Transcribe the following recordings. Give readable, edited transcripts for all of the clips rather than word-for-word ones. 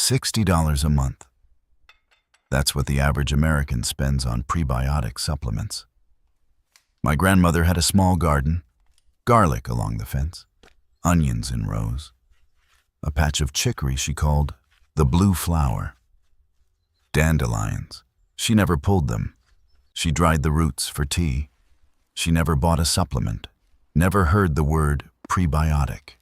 $60 a month. That's what the average American spends on prebiotic supplements. My grandmother had a small garden, garlic along the fence, onions in rows, a patch of chicory she called the blue flower. Dandelions. She never pulled them. She dried the roots for tea. She never bought a supplement, never heard the word prebiotic.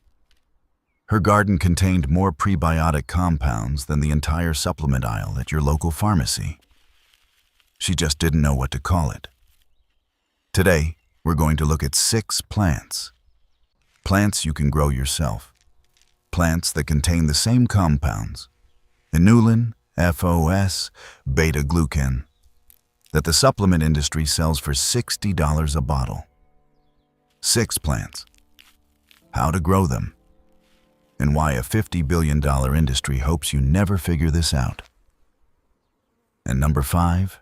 Her garden contained more prebiotic compounds than the entire supplement aisle at your local pharmacy. She just didn't know what to call it. Today, we're going to look at 6 plants. Plants you can grow yourself. Plants that contain the same compounds, inulin, FOS, beta-glucan, that the supplement industry sells for $60 a bottle. 6 plants. How to grow them, and why a $50 billion industry hopes you never figure this out. And number 5,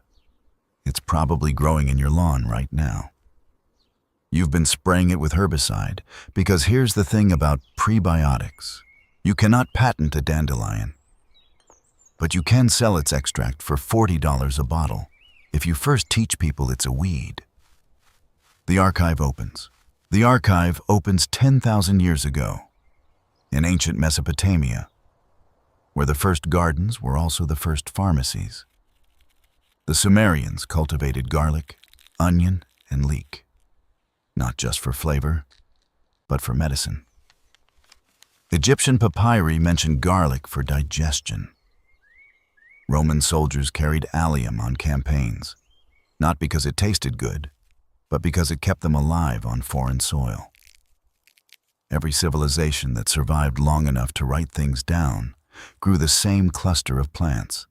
it's probably growing in your lawn right now. You've been spraying it with herbicide because here's the thing about prebiotics. You cannot patent a dandelion, but you can sell its extract for $40 a bottle if you first teach people it's a weed. The archive opens. The archive opens 10,000 years ago in ancient Mesopotamia, where the first gardens were also the first pharmacies. The Sumerians cultivated garlic, onion, and leek, not just for flavor, but for medicine. Egyptian papyri mentioned garlic for digestion. Roman soldiers carried allium on campaigns, not because it tasted good, but because it kept them alive on foreign soil. Every civilization that survived long enough to write things down grew the same cluster of plants.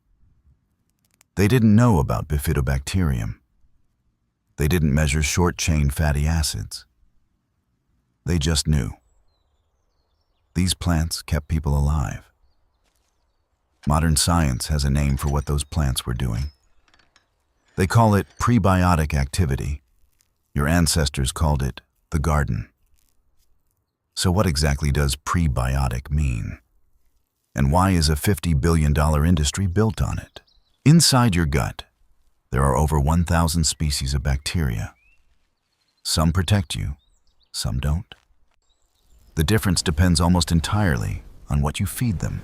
They didn't know about bifidobacterium. They didn't measure short-chain fatty acids. They just knew. These plants kept people alive. Modern science has a name for what those plants were doing. They call it prebiotic activity. Your ancestors called it the garden. So what exactly does prebiotic mean? And why is a $50 billion industry built on it? Inside your gut, there are over 1,000 species of bacteria. Some protect you, some don't. The difference depends almost entirely on what you feed them.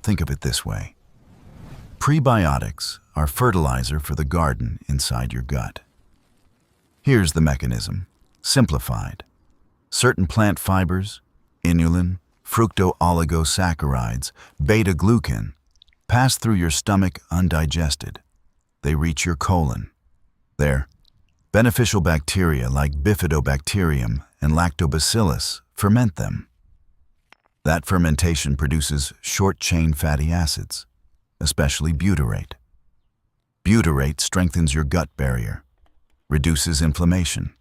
Think of it this way. Prebiotics are fertilizer for the garden inside your gut. Here's the mechanism, simplified. Certain plant fibers, inulin, fructooligosaccharides, beta-glucan, pass through your stomach undigested. They reach your colon. There, beneficial bacteria like bifidobacterium and lactobacillus ferment them. That fermentation produces short-chain fatty acids, especially butyrate. Butyrate strengthens your gut barrier, reduces inflammation,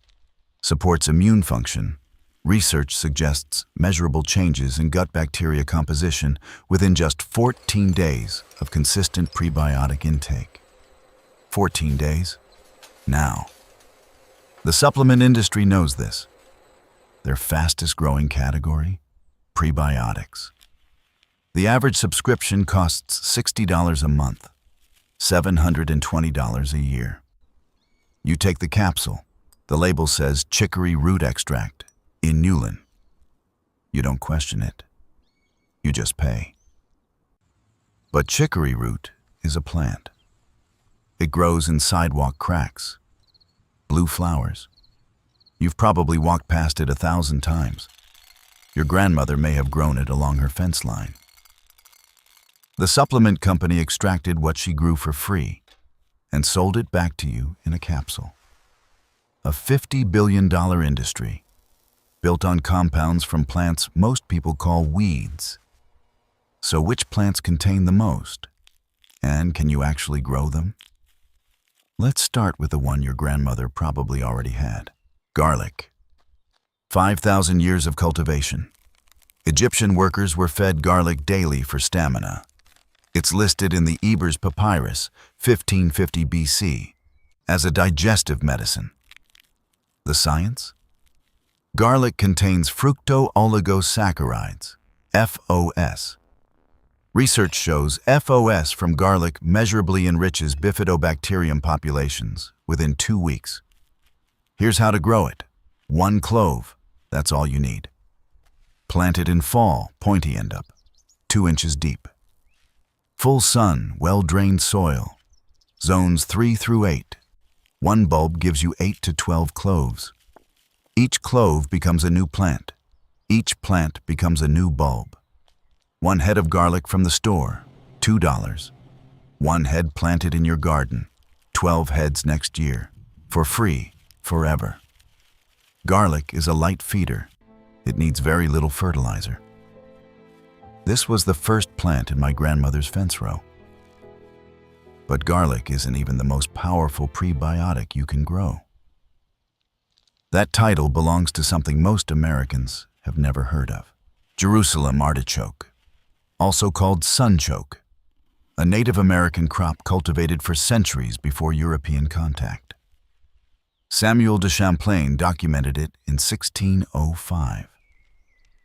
supports immune function. Research suggests measurable changes in gut bacteria composition within just 14 days of consistent prebiotic intake. 14 days? Now. The supplement industry knows this. Their fastest growing category? Prebiotics. The average subscription costs $60 a month, $720 a year. You take the capsule. The label says chicory root extract, inulin. You don't question it. You just pay. But chicory root is a plant. It grows in sidewalk cracks. Blue flowers. You've probably walked past it 1,000 times. Your grandmother may have grown it along her fence line. The supplement company extracted what she grew for free and sold it back to you in a capsule. A $50 billion industry built on compounds from plants most people call weeds. So which plants contain the most? And can you actually grow them? Let's start with the one your grandmother probably already had. Garlic. 5,000 years of cultivation. Egyptian workers were fed garlic daily for stamina. It's listed in the Ebers Papyrus, 1550 BC, as a digestive medicine. The science? Garlic contains fructooligosaccharides, FOS. Research shows FOS from garlic measurably enriches bifidobacterium populations within 2 weeks. Here's how to grow it. 1 clove, that's all you need. Plant it in fall, pointy end up, 2 inches deep. Full sun, well-drained soil. Zones 3 through 8. 1 bulb gives you 8 to 12 cloves. Each clove becomes a new plant. Each plant becomes a new bulb. 1 head of garlic from the store, $2. 1 head planted in your garden, 12 heads next year, for free, forever. Garlic is a light feeder. It needs very little fertilizer. This was the first plant in my grandmother's fence row. But garlic isn't even the most powerful prebiotic you can grow. That title belongs to something most Americans have never heard of. Jerusalem artichoke, also called sunchoke, a Native American crop cultivated for centuries before European contact. Samuel de Champlain documented it in 1605.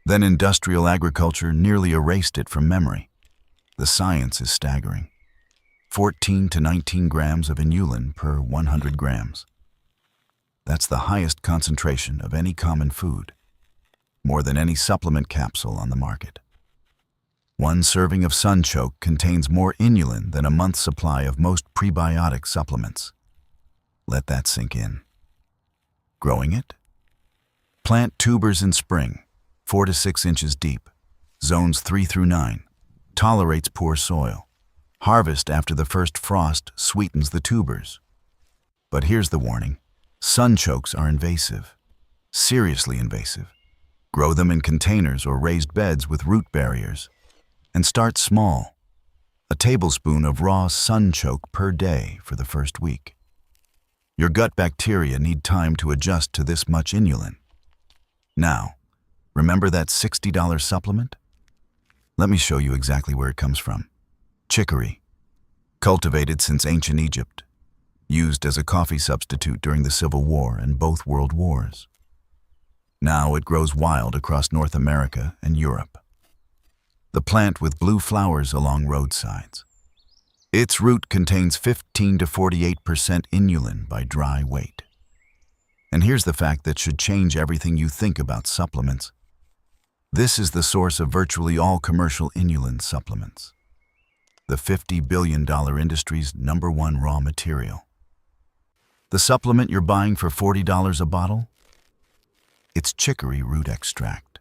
Then industrial agriculture nearly erased it from memory. The science is staggering. 14 to 19 grams of inulin per 100 grams. That's the highest concentration of any common food, more than any supplement capsule on the market. 1 serving of sunchoke contains more inulin than a month's supply of most prebiotic supplements. Let that sink in. Growing it? Plant tubers in spring, 4 to 6 inches deep, zones 3 through 9, tolerates poor soil. Harvest after the first frost sweetens the tubers. But here's the warning. Sunchokes are invasive, seriously invasive. Grow them in containers or raised beds with root barriers. And start small. A tablespoon of raw sunchoke per day for the first week. Your gut bacteria need time to adjust to this much inulin. Now, remember that $60 supplement? Let me show you exactly where it comes from. Chicory, cultivated since ancient Egypt, used as a coffee substitute during the Civil War and both World Wars. Now it grows wild across North America and Europe. The plant with blue flowers along roadsides. Its root contains 15 to 48% inulin by dry weight. And here's the fact that should change everything you think about supplements. This is the source of virtually all commercial inulin supplements. The $50 billion industry's #1 raw material. The supplement you're buying for $40 a bottle? It's chicory root extract.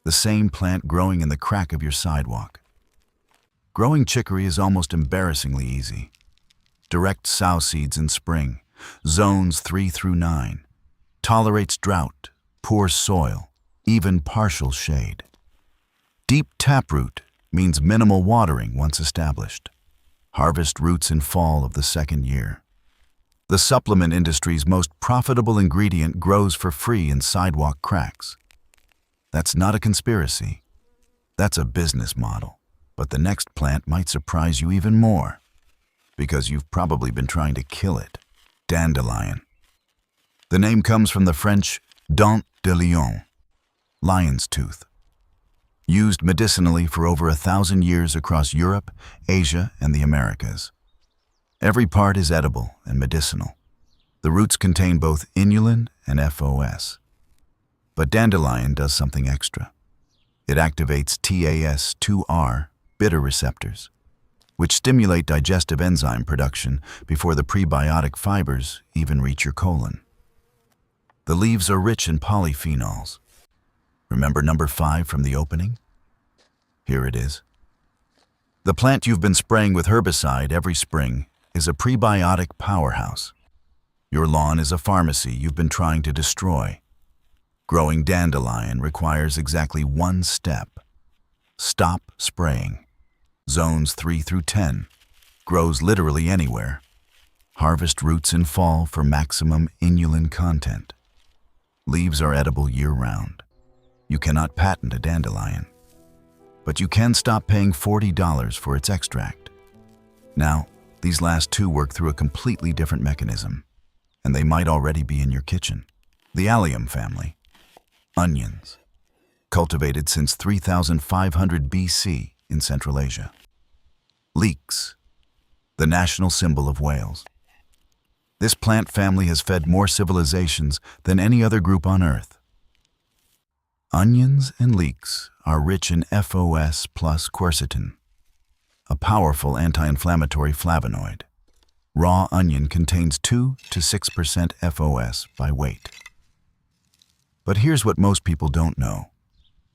The same plant growing in the crack of your sidewalk. Growing chicory is almost embarrassingly easy. Direct sow seeds in spring, zones 3 through 9. Tolerates drought, poor soil, even partial shade. Deep taproot means minimal watering once established. Harvest roots in fall of the 2nd year. The supplement industry's most profitable ingredient grows for free in sidewalk cracks. That's not a conspiracy. That's a business model. But the next plant might surprise you even more, because you've probably been trying to kill it. Dandelion. The name comes from the French Dandelion, lion's tooth. Used medicinally for over 1,000 years across Europe, Asia, and the Americas. Every part is edible and medicinal. The roots contain both inulin and FOS. But dandelion does something extra. It activates TAS2R bitter receptors, which stimulate digestive enzyme production before the prebiotic fibers even reach your colon. The leaves are rich in polyphenols. Remember number 5 from the opening? Here it is. The plant you've been spraying with herbicide every spring is a prebiotic powerhouse. Your lawn is a pharmacy you've been trying to destroy. Growing dandelion requires exactly 1 step. Stop spraying. Zones 3 through 10. Grows literally anywhere. Harvest roots in fall for maximum inulin content. Leaves are edible year-round. You cannot patent a dandelion. But you can stop paying $40 for its extract. Now, these last 2 work through a completely different mechanism, and they might already be in your kitchen. The allium family. Onions. Cultivated since 3500 BC in Central Asia. Leeks, the national symbol of Wales. This plant family has fed more civilizations than any other group on Earth. Onions and leeks are rich in FOS plus quercetin, a powerful anti-inflammatory flavonoid. Raw onion contains 2 to 6% FOS by weight. But here's what most people don't know.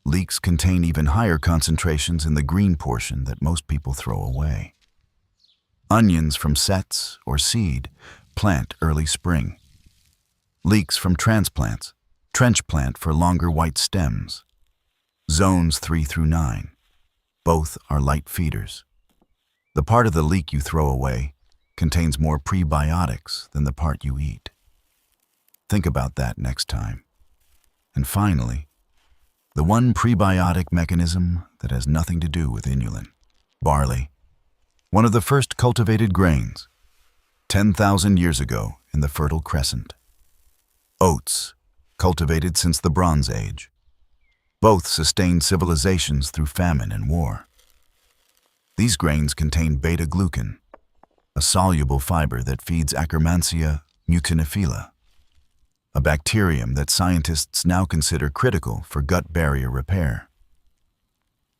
Leeks contain even higher concentrations in the green portion that most people throw away. Onions from sets or seed plant early spring. Leeks from transplants, trench plant for longer white stems. Zones 3 through 9. Both are light feeders. The part of the leek you throw away contains more prebiotics than the part you eat. Think about that next time. And finally, the one prebiotic mechanism that has nothing to do with inulin. Barley, one of the first cultivated grains, 10,000 years ago in the Fertile Crescent. Oats, cultivated since the Bronze Age. Both sustained civilizations through famine and war. These grains contain beta-glucan, a soluble fiber that feeds Akkermansia muciniphila, a bacterium that scientists now consider critical for gut barrier repair.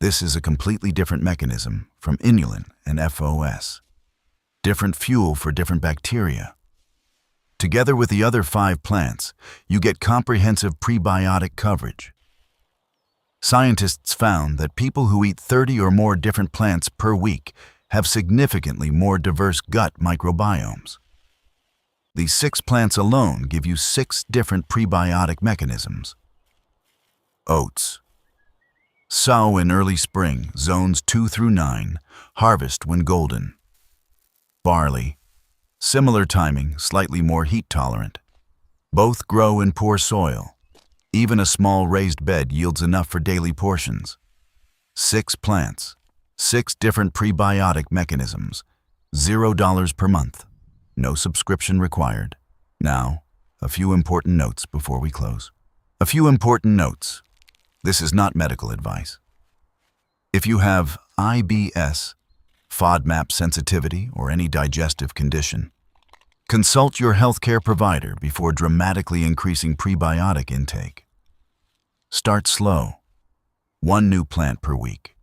This is a completely different mechanism from inulin and FOS. Different fuel for different bacteria. Together with the other 5 plants, you get comprehensive prebiotic coverage. Scientists found that people who eat 30 or more different plants per week have significantly more diverse gut microbiomes. These 6 plants alone give you 6 different prebiotic mechanisms. Oats. Sow in early spring, zones 2 through 9, harvest when golden. Barley. Similar timing, slightly more heat tolerant. Both grow in poor soil. Even a small raised bed yields enough for daily portions. 6 plants, 6 different prebiotic mechanisms, $0 per month. No subscription required. Now, a few important notes before we close. A few important notes. This is not medical advice. If you have IBS, FODMAP sensitivity, or any digestive condition, consult your healthcare provider before dramatically increasing prebiotic intake. Start slow. 1 new plant per week.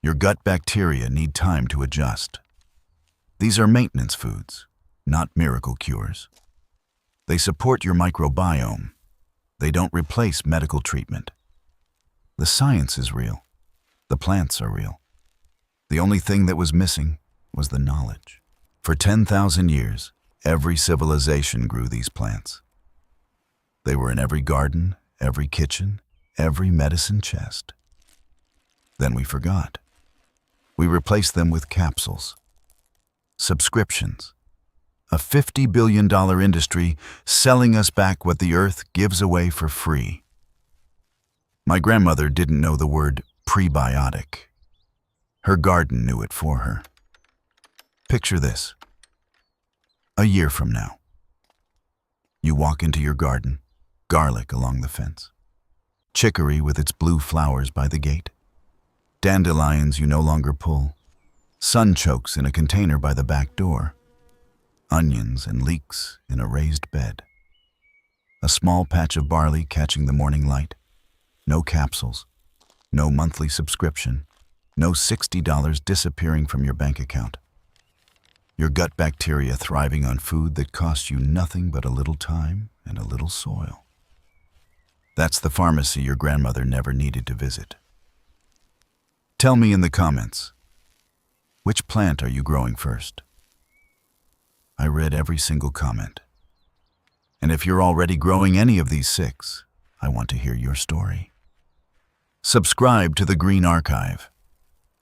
Your gut bacteria need time to adjust. These are maintenance foods, not miracle cures. They support your microbiome. They don't replace medical treatment. The science is real. The plants are real. The only thing that was missing was the knowledge. For 10,000 years, every civilization grew these plants. They were in every garden, every kitchen, every medicine chest. Then we forgot. We replaced them with capsules. Subscriptions. A $50 billion industry selling us back what the earth gives away for free. My grandmother didn't know the word prebiotic. Her garden knew it for her. Picture this. A year from now. You walk into your garden, garlic along the fence. Chicory with its blue flowers by the gate. Dandelions you no longer pull. Sunchokes in a container by the back door. Onions and leeks in a raised bed. A small patch of barley catching the morning light. No capsules. No monthly subscription. No $60 disappearing from your bank account. Your gut bacteria thriving on food that costs you nothing but a little time and a little soil. That's the pharmacy your grandmother never needed to visit. Tell me in the comments, which plant are you growing first? I read every single comment. And if you're already growing any of these 6, I want to hear your story. Subscribe to the Green Archive.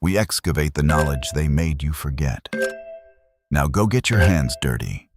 We excavate the knowledge they made you forget. Now go get your hands dirty.